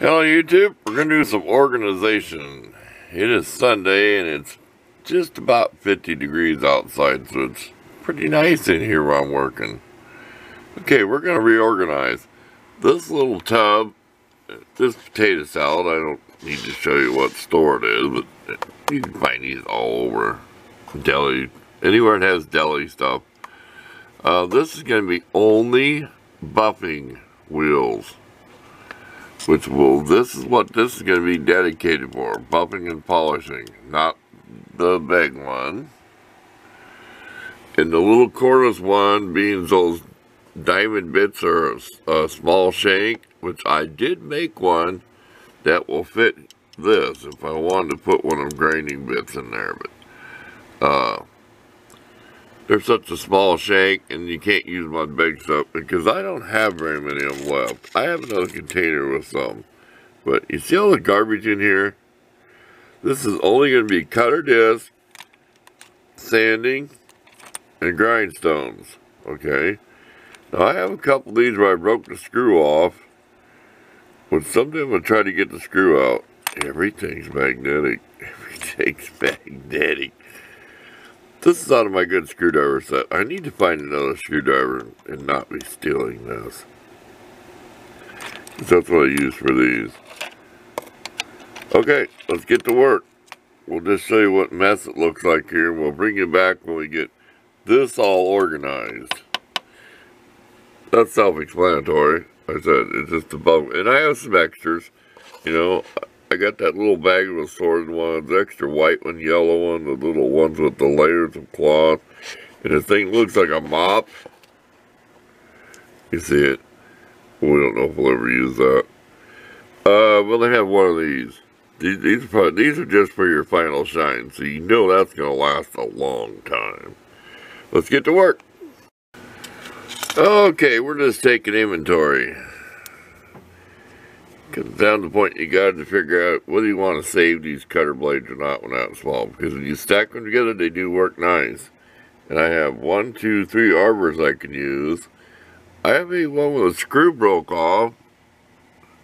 Hello YouTube, we're going to do some organization. It is Sunday and it's just about 50 degrees outside, so it's pretty nice in here while I'm working. Okay, we're going to reorganize. This little tub, this potato salad, I don't need to show you what store it is, but you can find these all over. Deli, anywhere it has deli stuff. This is going to be only buffing wheels. This is what this is going to be dedicated for, buffing and polishing, not the big one. And the little cordless one being those diamond bits or a small shank, which I did make one that will fit this if I wanted to put one of them grinding bits in there, but there's such a small shank and you can't use my big stuff because I don't have very many of them left. I have another container with some. But you see all the garbage in here? This is only going to be cutter disc, sanding, and grindstones. Okay? Now I have a couple of these where I broke the screw off. When someday I'm going to try to get the screw out. Everything's magnetic. Everything's magnetic. This is out of my good screwdriver set. I need to find another screwdriver and not be stealing this. That's what I use for these. Okay, let's get to work. We'll just show you what mess it looks like here. We'll bring you back when we get this all organized. That's self-explanatory. I said it's just above. And I have some extras. You know, I got that little bag of assorted ones, extra white one, yellow one, the little ones with the layers of cloth. And the thing looks like a mop. You see it? We don't know if we'll ever use that. Well, they have one of these. These are just for your final shine, so you know that's going to last a long time. Let's get to work. Okay, we're just taking inventory. Comes down to the point you got to figure out whether you want to save these cutter blades or not when that small. Because when you stack them together, they do work nice. And I have 1, 2, 3 arbors I can use. I have a one with a screw broke off.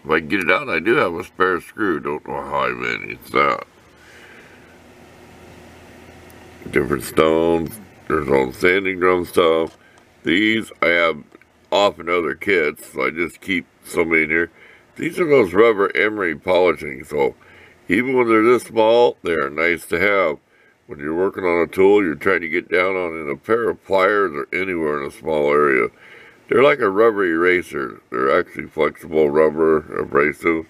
If I can get it out, I do have a spare screw. Don't know how I managed that. Different stones. There's all the sanding drum stuff. These I have off in other kits, so I just keep so many in here. These are those rubber emery polishing, so even when they're this small, they are nice to have. When you're working on a tool, you're trying to get down on in a pair of pliers or anywhere in a small area. They're like a rubber eraser. They're actually flexible rubber abrasive.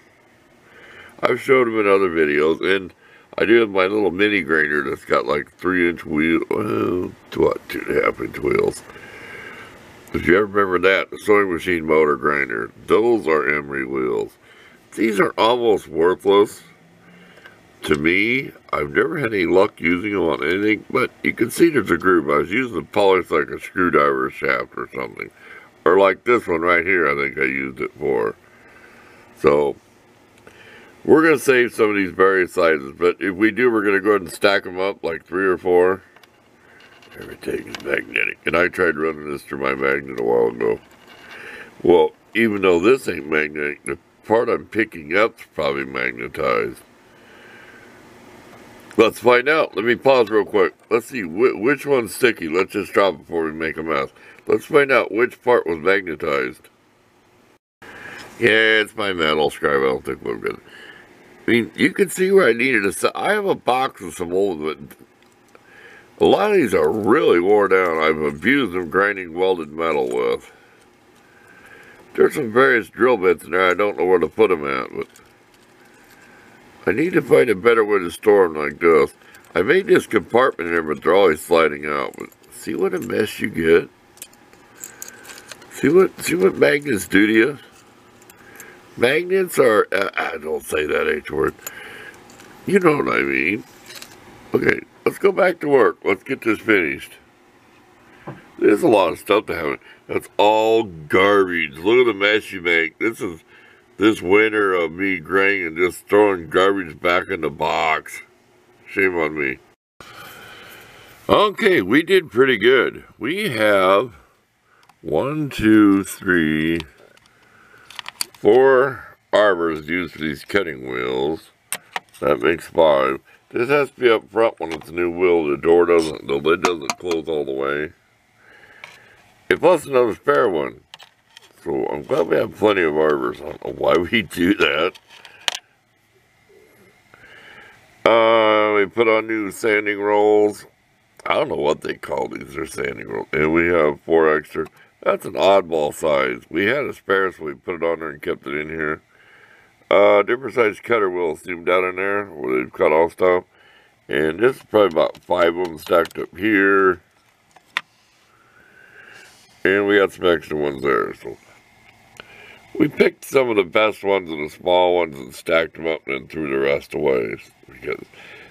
I've showed them in other videos, and I do have my little mini grinder that's got like 3-inch wheel, well, 2.5-inch wheels. If you ever remember that, the sewing machine motor grinder, those are emery wheels. These are almost worthless. To me, I've never had any luck using them on anything, but you can see there's a groove. I was using the polish like a screwdriver shaft or something. Or like this one right here, I think I used it for. So, we're going to save some of these various sizes, but if we do, we're going to go ahead and stack them up like 3 or 4. Everything is magnetic. And I tried running this through my magnet a while ago. Well, even though this ain't magnetic, the part I'm picking up is probably magnetized. Let's find out. Let me pause real quick. Let's see which one's sticky. Let's just drop it before we make a mess. Let's find out which part was magnetized. Yeah, it's my metal scribe. I don't think we're good. I mean, you can see where I needed a set. I have a box of some old, but a lot of these are really worn down. I've abused them grinding welded metal with. There's some various drill bits in there. I don't know where to put them at, but I need to find a better way to store them like this. I made this compartment in there, but they're always sliding out. But see what a mess you get? See what magnets do to you? Magnets are, I don't say that H word. You know what I mean. Okay, let's go back to work. Let's get this finished. There's a lot of stuff to have. That's all garbage. Look at the mess you make. This is this winter of me graying and just throwing garbage back in the box. Shame on me. Okay, we did pretty good. We have 1, 2, 3, 4 arbors used for these cutting wheels. That makes 5. This has to be up front when it's a new wheel. The lid doesn't close all the way. It plus another spare one. So I'm glad we have plenty of arbors. I don't know why we do that. We put on new sanding rolls. I don't know what they call these. They're sanding rolls. And we have 4 extra. That's an oddball size. We had a spare, so we put it on there and kept it in here. Different size cutter wheels seem down in there where they've cut off stuff. And this is probably about 5 of them stacked up here. And we got some extra ones there. So we picked some of the best ones and the small ones and stacked them up and threw the rest away. Because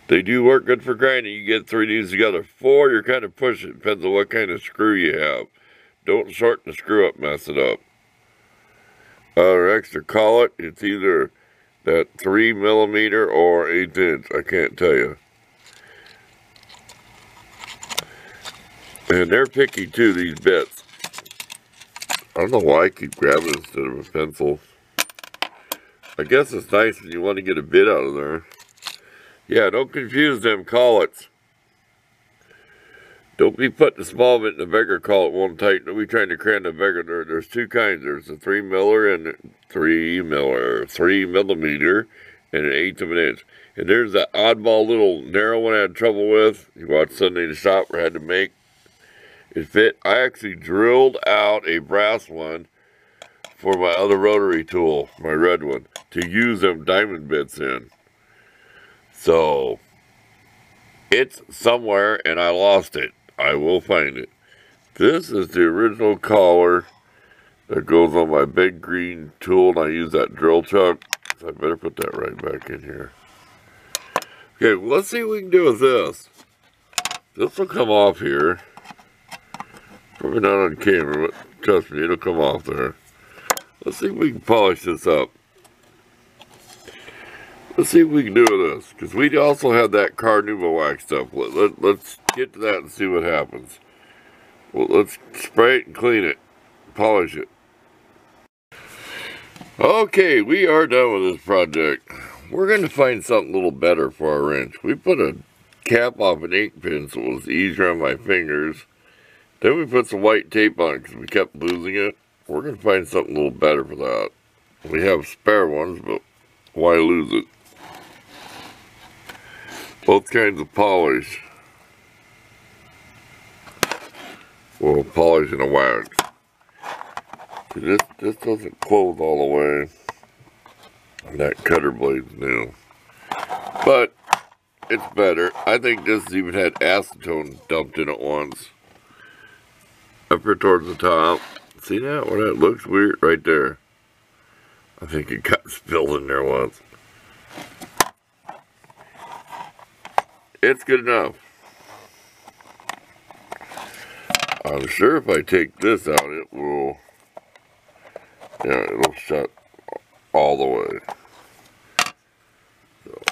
they do work good for grinding. You get 3 of these together. 4, you're kind of pushing. Depends on what kind of screw you have. Don't shorten the screw up, mess it up. Our extra collet, it's either that 3mm or 1/8". I can't tell you. And they're picky too, these bits. I don't know why I keep grabbing instead of a pencil. I guess it's nice when you want to get a bit out of there. Yeah, don't confuse them collets. Don't be putting the small bit in the bigger collet one tight. Don't be trying to cram the bigger. There's 2 kinds. There's a 3mm and 3mm and 1/8 of an inch. And there's that oddball little narrow one I had trouble with. You watched Sunday in the shop where I had to make it fit. I actually drilled out a brass one for my other rotary tool, my red one, to use them diamond bits in. So it's somewhere and I lost it. I will find it. This is the original collar that goes on my big green tool, and I use that drill chuck. So I better put that right back in here. Okay, well, let's see what we can do with this. This will come off here. Probably not on camera, but trust me, it'll come off there. Let's see if we can polish this up. Let's see what we can do with this, because we also have that Carnauba wax stuff. Let's get to that and see what happens. Well, let's spray it and clean it, polish it. Okay, we are done with this project. We're going to find something a little better for our wrench. We put a cap off an ink pen so it was easier on my fingers. Then we put some white tape on it because we kept losing it. We're going to find something a little better for that. We have spare ones, but why lose it? Both kinds of polish. Well, polish and a wax. See, this doesn't close all the way. And that cutter blade's new. But it's better. I think this even had acetone dumped in it once. Up here towards the top. See that? Where that looks weird? Right there. I think it got spilled in there once. It's good enough. I'm sure if I take this out, it will, yeah, it'll shut all the way. So,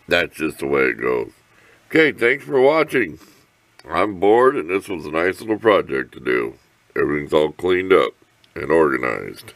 that's just the way it goes. Okay, thanks for watching. I'm bored, and this was a nice little project to do. Everything's all cleaned up and organized.